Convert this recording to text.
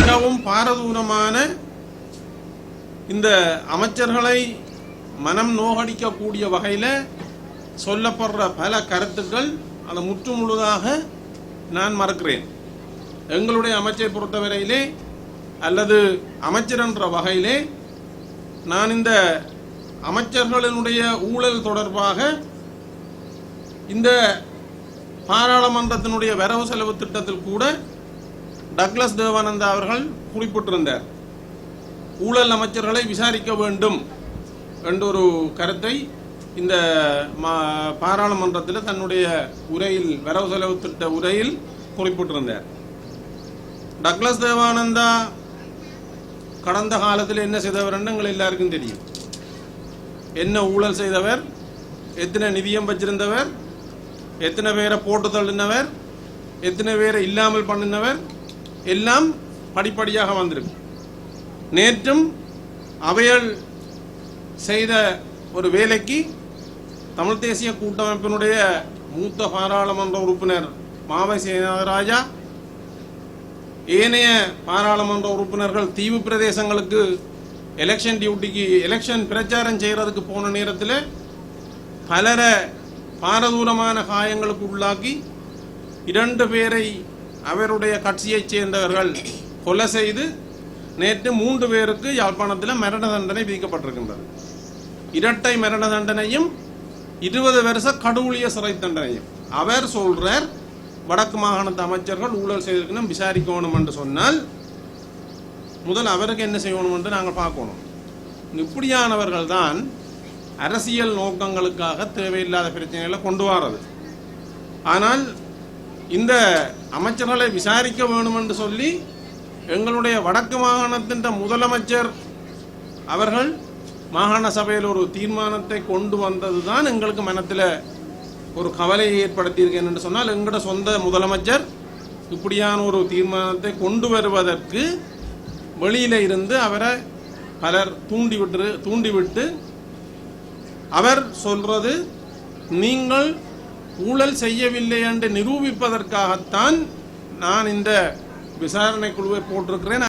மிகவும் பாரதூரமான இந்த அமைச்சர்களை மனம் நோகடிக்கக்கூடிய வகையில் சொல்லப்படுற பல கருத்துக்கள் அதை முற்றுமுழுதாக நான் மறுக்கிறேன். எங்களுடைய அமைச்சரை பொறுத்தவரையிலே அல்லது அமைச்சர் என்ற வகையிலே நான் இந்த அமைச்சர்களினுடைய ஊழல் தொடர்பாக இந்த பாராளுமன்றத்தினுடைய வரவு செலவு திட்டத்தில் கூட டக்ளஸ் தேவானந்தா அவர்கள் குறிப்பிட்டிருந்தார். ஊழல் அமைச்சர்களை விசாரிக்க வேண்டும் என்ற ஒரு கருத்தை இந்த பாராளுமன்றத்தில் தன்னுடைய உரையில் வரவு செலவு திட்ட உரையில் குறிப்பிட்டிருந்தார். டக்ளஸ் தேவானந்தா கடந்த காலத்தில் என்ன செய்தவர் என்று எங்கள் எல்லாருக்கும் தெரியும். என்ன ஊழல் செய்தவர், எத்தனை நிதியம் வச்சிருந்தவர், எத்தனை பேரை போட்டு தள்ளினவர், எத்தனை பேரை இல்லாமல் பண்ணினவர் எல்லாம் படிப்படியாக வந்திருக்கு. நேற்றும் அவைகள் செய்த ஒரு வேலைக்கு தமிழ் தேசிய கூட்டமைப்பினுடைய மூத்த பாராளுமன்ற உறுப்பினர் மாவை சேனாதராஜா, ஏனைய பாராளுமன்ற உறுப்பினர்கள் தீவு பிரதேசங்களுக்கு எலெக்ஷன் டியூட்டிக்கு எலெக்ஷன் பிரச்சாரம் செய்கிறதுக்கு போன நேரத்தில் பலரை பாரதூரமான காயங்களுக்கு உள்ளாக்கி 2 பேரை அவருடைய கட்சியைச் சேர்ந்தவர்கள் கொலை செய்து நேற்று 3 பேருக்கு யாழ்ப்பாணத்தில் மரண தண்டனை விதிக்கப்பட்டிருக்கின்றது. இரட்டை மரண தண்டனையும் 20 வருஷ கடூழிய சிறை தண்டனையும். அவர் சொல்றார் வடக்கு மாகாணத்து அமைச்சர்கள் ஊழல் செய்திருக்கணும், விசாரிக்கணும் என்று சொன்னால் முதல் அவருக்கு என்ன செய்யணும் என்று நாங்கள் பார்க்கணும். இப்படியானவர்கள் தான் அரசியல் நோக்கங்களுக்காக தேவையில்லாத பிரச்சனைகளை கொண்டு வர்றது. ஆனால் இந்த அமைச்சர்களை விசாரிக்க வேணும் என்று சொல்லி எங்களுடைய வடக்கு மாகாணத்தின் முதலமைச்சர் அவர்கள் மாகாண சபையில் ஒரு தீர்மானத்தை கொண்டு வந்தது தான் எங்களுக்கு மனத்தில் ஒரு கவலையை ஏற்படுத்தியிருக்கேன் என்று சொன்னால், எங்களோட சொந்த முதலமைச்சர் இப்படியான ஒரு தீர்மானத்தை கொண்டு வருவதற்கு வெளியில இருந்து அவரை பலர் தூண்டிவிட்டு அவர் சொல்றது நீங்கள் ஊழல் செய்யவில்லை என்று நிரூபிப்பதற்காகத்தான் நான் இந்த விசாரணை குழுவை போட்டிருக்கிறேன்.